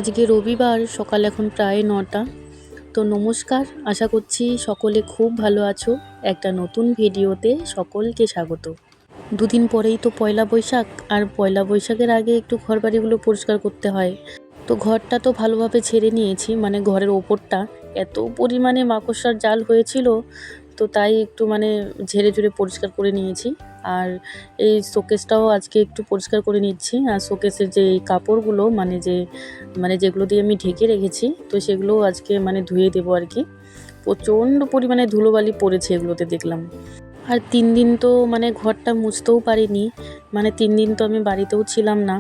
আজকে রবিবার, সকাল এখন প্রায় ৯টা। তো নমস্কার, আশা করছি সকলে খুব ভালো আছো। একটা নতুন ভিডিওতে সকলকে স্বাগত। দুদিন পরেই তো পয়লা বৈশাখ, আর পয়লা বৈশাখের আগে একটু ঘরবাড়িগুলো পরিষ্কার করতে হয়। তো ঘরটা তো ভালোভাবে ঝেড়ে নিয়েছি, মানে ঘরের ওপরটা এত পরিমাণে মাকড়সার জাল হয়েছিল, তো তাই একটু ঝেড়ে ঝুড়ে পরিষ্কার করে নিয়েছি। আর এই শোকেসটাও আজকে একটু পরিষ্কার করে নিচ্ছি। আর শোকেসের যে এই কাপড়গুলো যেগুলো দিয়ে আমি ঢেকে রেখেছি, তো সেগুলোও আজকে ধুয়ে দেবো আর কি। প্রচণ্ড পরিমাণে ধুলোবালি পড়েছে এগুলোতে দেখলাম। আর ৩ দিন তো ঘরটা মুছতেও পারিনি, ৩ দিন তো আমি বাড়িতেও ছিলাম না।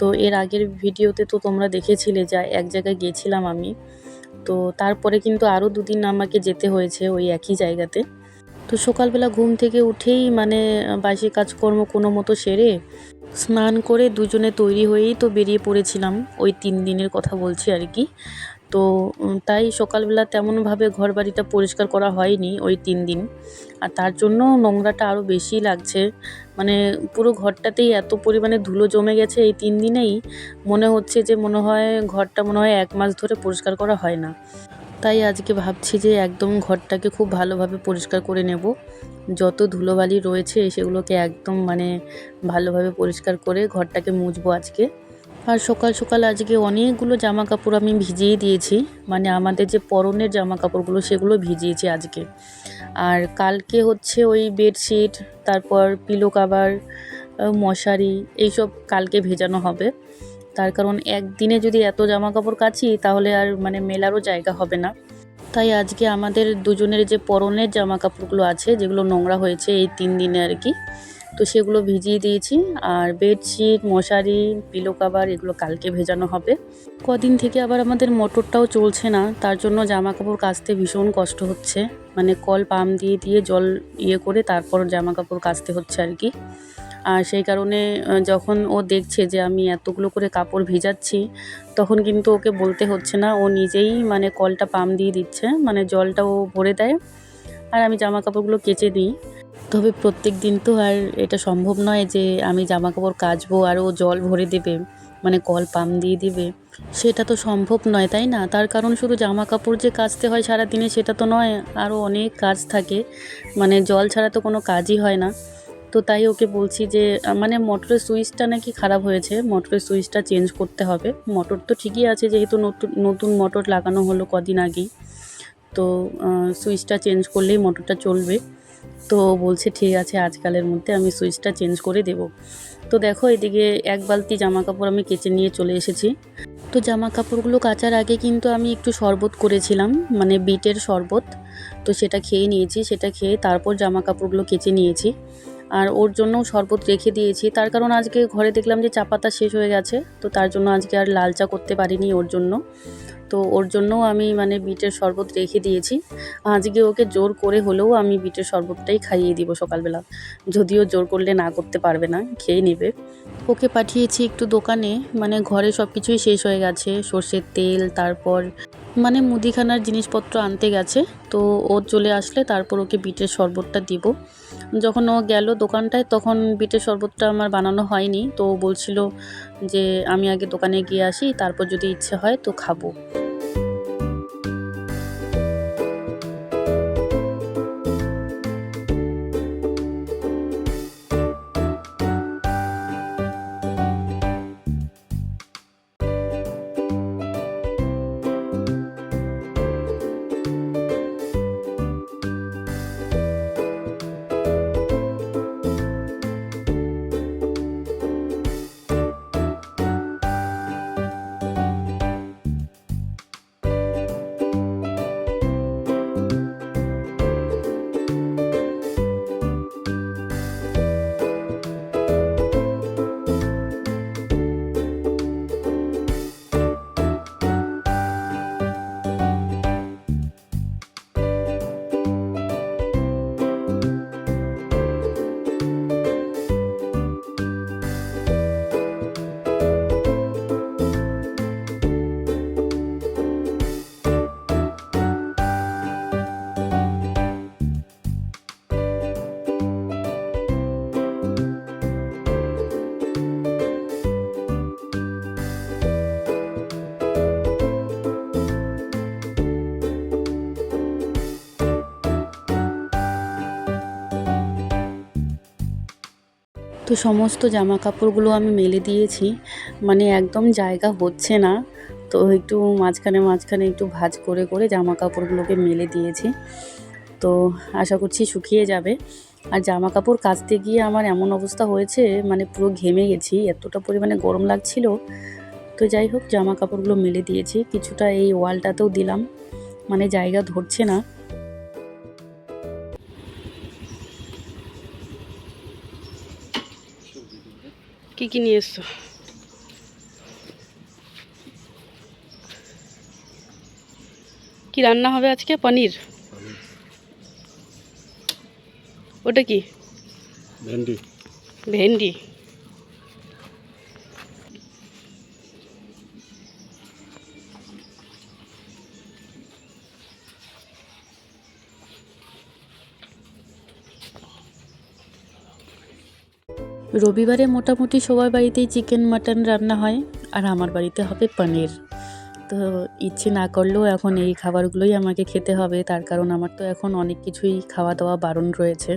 তো এর আগের ভিডিওতে তো তোমরা দেখেছিলে যা এক জায়গায় গিয়েছিলাম আমি। তো তারপরে কিন্তু আরও ২ দিন আমাকে যেতে হয়েছে ওই একই জায়গাতে। তো সকালবেলা ঘুম থেকে উঠেই বাসি কাজকর্ম কোনো মতো সেরে স্নান করে দুজনে তৈরি হয়েই তো বেরিয়ে পড়েছিলাম। ওই ৩ দিনের কথা বলছি আর কি। তো তাই সকালবেলা তেমনভাবে ঘরবাড়িটা পরিষ্কার করা হয়নি ওই ৩ দিন। আর তার জন্য নোংরাটা আরও বেশি লাগছে। পুরো ঘরটাতেই এত পরিমাণে ধুলো জমে গেছে এই ৩ দিনেই, মনে হচ্ছে যে ঘরটা ১ মাস ধরে পরিষ্কার করা হয় না। তাই আজকে ভাবছি যে একদম ঘরটাকে খুব ভালোভাবে পরিষ্কার করে নেব। যত ধুলোবালি রয়েছে সেগুলোকে একদম ভালোভাবে পরিষ্কার করে ঘরটাকে মুছবো আজকে। আর সকাল সকাল আজকে অনেকগুলো জামা কাপড় আমি ভিজিয়ে দিয়েছি, আমাদের যে পরনের জামা কাপড়গুলো সেগুলো ভিজিয়েছি আজকে। আর কালকে হচ্ছে ওই বেডশিট, তারপর পিলো কাভার, মশারি এইসব কালকে ভেজানো হবে। তার কারণ একদিনে যদি এত জামা কাপড় কাচি তাহলে আর মেলারও জায়গা হবে না। তাই আজকে আমাদের দুজনের যে পরনের জামা কাপড়গুলো আছে, যেগুলো নোংরা হয়েছে এই ৩ দিনে আর কি, তো সেগুলো ভিজিয়ে দিয়েছি। আর বেডশিট, মশারি, পিলো কাভার এগুলো কালকে ভেজানো হবে। কদিন থেকে আবার আমাদের মোটরটাও চলছে না, তার জন্য জামা কাপড় কাচতে ভীষণ কষ্ট হচ্ছে। কল পাম্প দিয়ে দিয়ে জল করে তারপর জামা কাপড় কাচতে হচ্ছে আর কি। আর সেই কারণে যখন ও দেখছে যে আমি এতগুলো করে কাপড় ভিজাচ্ছি, তখন কিন্তু ওকে বলতে হচ্ছে না, ও নিজেই কলটা পাম্প দিয়ে দিচ্ছে, জলটা ও ভরে দেয় আর আমি জামা কাপড়গুলো কেচে দিই। তবে প্রত্যেক দিন তো আর এটা সম্ভব নয় যে আমি জামা কাপড় কাচবো আর ও জল ভরে দেবে, কল পাম্প দিয়ে দিবে, সেটা তো সম্ভব নয়, তাই না? তার কারণ শুধু জামা কাপড় যে কাচতে হয় সারাদিনে সেটা তো নয়, আরও অনেক কাজ থাকে। জল ছাড়া তো কোনো কাজই হয় না। তো তাই ওকে বলছি যে মোটরের সুইচটা নাকি খারাপ হয়েছে, মোটরের সুইচটা চেঞ্জ করতে হবে। মোটর তো ঠিকই আছে, যেহেতু নতুন মোটর লাগানো হলো কদিন আগেই, তো সুইচটা চেঞ্জ করলেই মোটরটা চলবে। তো বলছে ঠিক আছে, আজকালের মধ্যে আমি সুইচটা চেঞ্জ করে দেব। তো দেখো এদিকে ১ বালতি জামা কাপড় আমি কেচে নিয়ে চলে এসেছি। তো জামা কাপড়গুলো কাচার আগে কিন্তু আমি একটু শরবত করেছিলাম, বিটের শরবত। তো সেটা খেয়ে নিয়েছি, সেটা খেয়ে তারপর জামা কাপড়গুলো কেচে নিয়েছি। আর ওর জন্যও শরবত রেখে দিয়েছি, তার কারণ আজকে ঘরে দেখলাম যে চা পাতা শেষ হয়ে গেছে, তো তার জন্য আজকে আর লাল চা করতে পারিনি ওর জন্য। তো ওর জন্যও আমি বিটের শরবত রেখে দিয়েছি। আজকে ওকে জোর করে হলেও আমি বিটের শরবতটাই খাইয়ে দিব সকালবেলা, যদিও জোর করলে না করতে পারবে না, খেয়ে নেবে। ওকে পাঠিয়েছি একটু দোকানে, ঘরে সব কিছুই শেষ হয়ে গেছে, সর্ষের তেল, তারপর মুদিখানার জিনিসপত্র আনতে গেছে। তো ও চলে আসলে তারপর ওকে বিটের শরবতটা দিব। যখন ও গেল দোকানটায় তখন বিটের শরবতটা আমার বানানো হয়নি, তো ও বলছিল যে আমি আগে দোকানে গিয়ে আসি, তারপর যদি ইচ্ছে হয় তো খাবো। তো সমস্ত জামা কাপড়গুলো আমি মেলে দিয়েছি, মানে একদম জায়গা হচ্ছে না, তো একটু মাঝখানে মাঝখানে একটু ভাঁজ করে করে জামা কাপড়গুলোকে মেলে দিয়েছি। তো আশা করছি শুকিয়ে যাবে। আর জামা কাপড় কাচতে গিয়ে আমার এমন অবস্থা হয়েছে, মানে পুরো ঘেমে গেছি, এতটা পরিমাণে গরম লাগছিল। তো যাই হোক, জামা কাপড়গুলো মেলে দিয়েছি, কিছুটা এই ওয়ালটাতেও দিলাম, মানে জায়গা ধরছে না। কি কি নিয়ে এসছো? কি রান্না হবে আজকে? পনির? ওটা কি? ভেন্ডি। ভেন্ডি। রবিবারে মোটামুটি সবার বাড়িতেই চিকেন মাটন রান্না হয়, আর আমার বাড়িতে হবে পনির। তো ইচ্ছে না করলেও এখন এই খাবারগুলোই আমাকে খেতে হবে, তার কারণ আমার তো এখন অনেক কিছুই খাওয়া দাওয়া বারণ রয়েছে।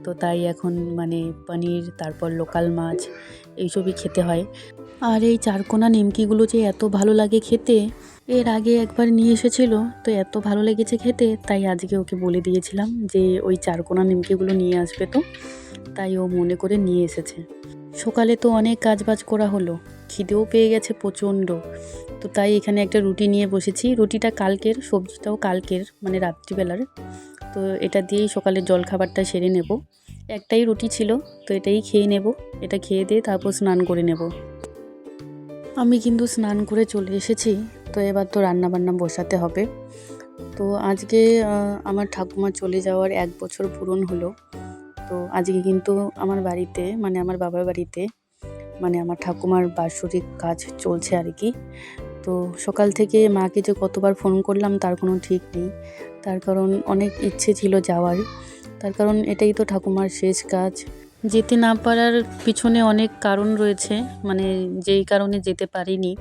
তো তাই এখন মানে পনির, তারপর লোকাল মাছ, এইসবই খেতে হয়। আর এই চারকোনা নিমকিগুলো যে এত ভালো লাগে খেতে, এর আগে একবার নিয়ে এসেছিল, তো এত ভালো লেগেছে খেতে, তাই আজকে ওকে বলে দিয়েছিলাম যে ওই চারকোনা নিমকিগুলো নিয়ে আসবে। তো তাই ও মনে করে নিয়ে এসেছে। সকালে তো অনেক কাজবাজ করা হলো, খিদেও পেয়ে গেছে প্রচণ্ড। তো তাই এখানে একটা রুটি নিয়ে বসেছি, রুটিটা কালকের, সবজিটাও কালকের, মানে রাত্রিবেলার। তো এটা দিয়েই সকালের জলখাবারটা সেরে নেব। একটাই রুটি ছিল, তো এটাই খেয়ে নেব। এটা খেয়ে দিয়ে তারপর স্নান করে নেব। আমি কিন্তু স্নান করে চলে এসেছি, তো এবার তো রান্নাবান্না বসাতে হবে। তো আজকে আমার ঠাকুমা চলে যাওয়ার 1 বছর পূরণ হলো। তো আজকে কিন্তু আমার বাড়িতে, মানে আমার বাবার বাড়িতে, মানে আমার ঠাকুমার বাৎসরিক কাজ চলছে আর কি। তো সকাল থেকে মাকে যে কতবার ফোন করলাম তার কোনো ঠিক নেই, তার কারণ অনেক ইচ্ছে ছিল যাওয়ার, তার কারণ এটাই তো ঠাকুমার শেষ কাজ। যেতে না পারার পিছনে অনেক কারণ রয়েছে, মানে যেই কারণে যেতে পারিনি।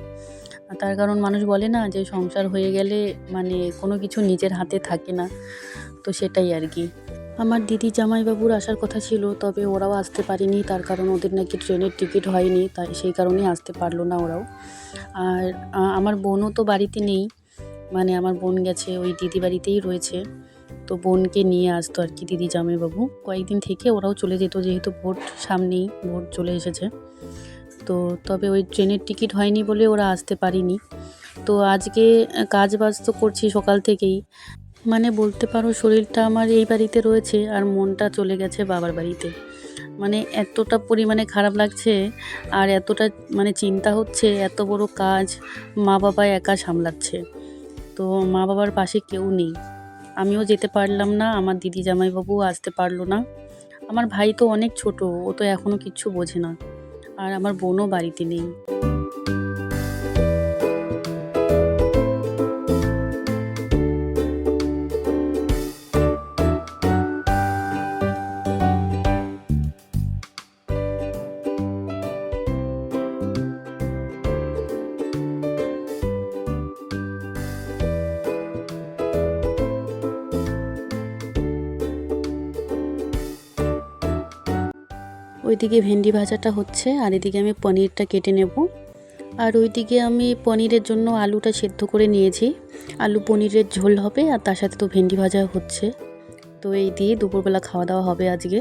তার কারণ মানুষ বলে না যে সংসার হয়ে গেলে মানে কোনো কিছু নিজের হাতে থাকে না, তো সেটাই আর কি। আমার দিদি জামাইবাবুর আসার কথা ছিল, তবে ওরাও আসতে পারেনি, তার কারণ ওদের নাকি ট্রেনের টিকিট হয়নি, তাই সেই কারণেই আসতে পারলো না ওরাও। আর আমার বোনও তো বাড়িতে নেই, মানে আমার বোন গেছে ওই দিদি বাড়িতেই রয়েছে। তো বোনকে নিয়ে আসতো আর কি দিদি জামাইবাবু, কয়েকদিন থেকে ওরাও চলে যেত, যেহেতু ভোট সামনেই, ভোট চলে এসেছে। তো তবে ওই ট্রেনের টিকিট হয়নি বলে ওরা আসতে পারেনি। তো আজকে কাজ বাজ তো করছি সকাল থেকেই, মানে বলতে পারো শরীরটা আমার এই বাড়িতে রয়েছে আর মনটা চলে গেছে বাবার বাড়িতে। মানে এতটা পরিমাণে খারাপ লাগছে, আর এতটা মানে চিন্তা হচ্ছে, এত বড় কাজ মা বাবা একা সামলাচ্ছে, তো মা বাবার পাশে কেউ নেই। আমিও যেতে পারলাম না, আমার দিদি জামাইবাবুও আসতে পারলো না। আমার ভাই তো অনেক ছোট, ও তো এখনও কিচ্ছু বোঝে না, আর আমার বোনও বাড়িতে নেই। ওইদিকে ভেন্ডি ভাজাটা হচ্ছে, আর এদিকে আমি পনিরটা কেটে নেব। আর ওইদিকে আমি পনিরের জন্য আলুটা সেদ্ধ করে নিয়েছি, আলু পনিরের ঝোল হবে, আর তার সাথে তো ভেন্ডি ভাজা হচ্ছে। তো এই দিয়ে দুপুরবেলা খাওয়া দাওয়া হবে আজকে।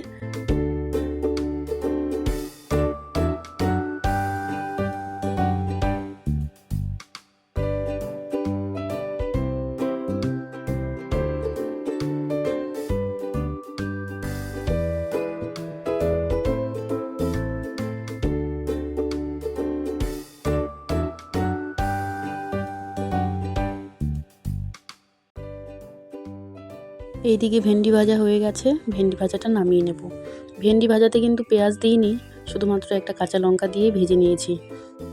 এইদিকে ভেন্ডি ভাজা হয়ে গেছে, ভেন্ডি ভাজাটা নামিয়ে নেব। ভেন্ডি ভাজাতে কিন্তু পেঁয়াজ দিইনি, শুধুমাত্র একটা কাঁচা লঙ্কা দিয়ে ভেজে নিয়েছি।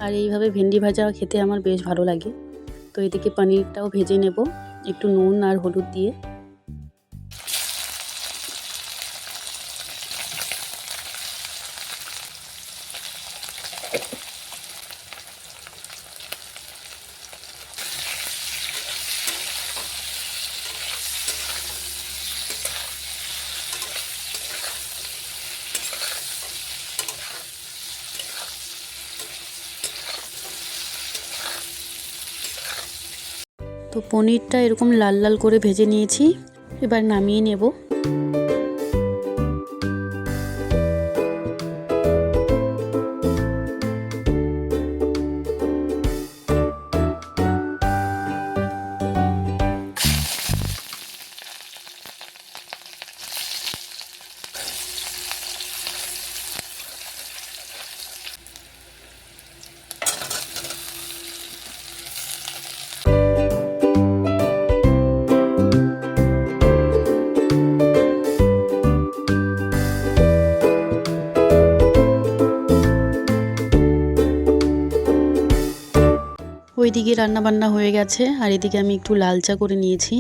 আর এইভাবে ভেন্ডি ভাজা খেতে আমার বেশ ভালো লাগে। তো এদিকে পনিরটাও ভেজে নেব একটু নুন আর হলুদ দিয়ে। তো পনিরটা এরকম লাল লাল করে ভেজে নিয়েছি, এবার নামিয়ে নেব। ওইদিকে রান্নাবান্না হয়ে গেছে, আর এদিকে আমি একটু লাল চা করে নিয়েছি।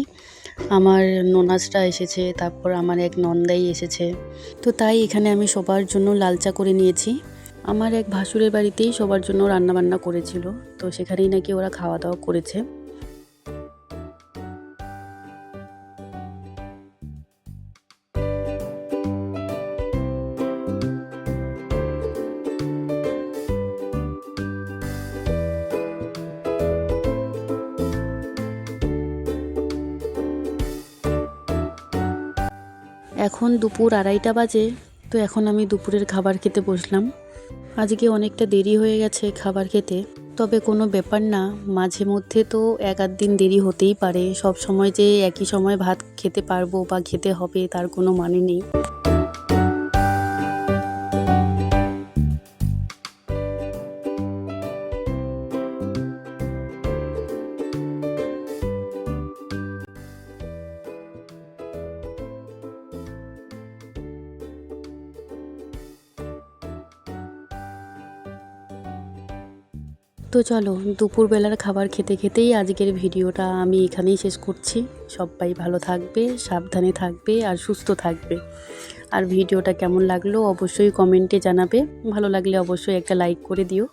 আমার ননাসরা এসেছে, তারপর আমার এক নন্দাই এসেছে, তো তাই এখানে আমি সবার জন্য লাল চা করে নিয়েছি। আমার এক ভাসুরের বাড়িতেই সবার জন্য রান্নাবান্না করেছিল, তো সেখানেই নাকি ওরা খাওয়া দাওয়া করেছে। এখন দুপুর 2:30 বাজে, তো এখন আমি দুপুরের খাবার খেতে বসলাম। আজকে অনেকটা দেরি হয়ে গেছে খাবার খেতে, তবে কোনো ব্যাপার না, মাঝে মধ্যে তো এক আধ দিন দেরি হতেই পারে। সব সময় যে একই সময় ভাত খেতে পারবো বা খেতে হবে তার কোনো মানে নেই। তো চলো, দুপুরবেলার খাবার খেতে খেতেই আজকের ভিডিওটা আমি এখানেই শেষ করছি। সবাই ভালো থাকবে, সাবধানে থাকবে আর সুস্থ থাকবে। আর ভিডিওটা কেমন লাগলো অবশ্যই কমেন্টে জানাবে। ভালো লাগলে অবশ্যই একটা লাইক করে দিও,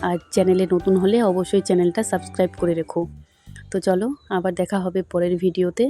আর চ্যানেলে নতুন হলে অবশ্যই চ্যানেলটা সাবস্ক্রাইব করে রেখো। তো চলো, আবার দেখা হবে পরের ভিডিওতে।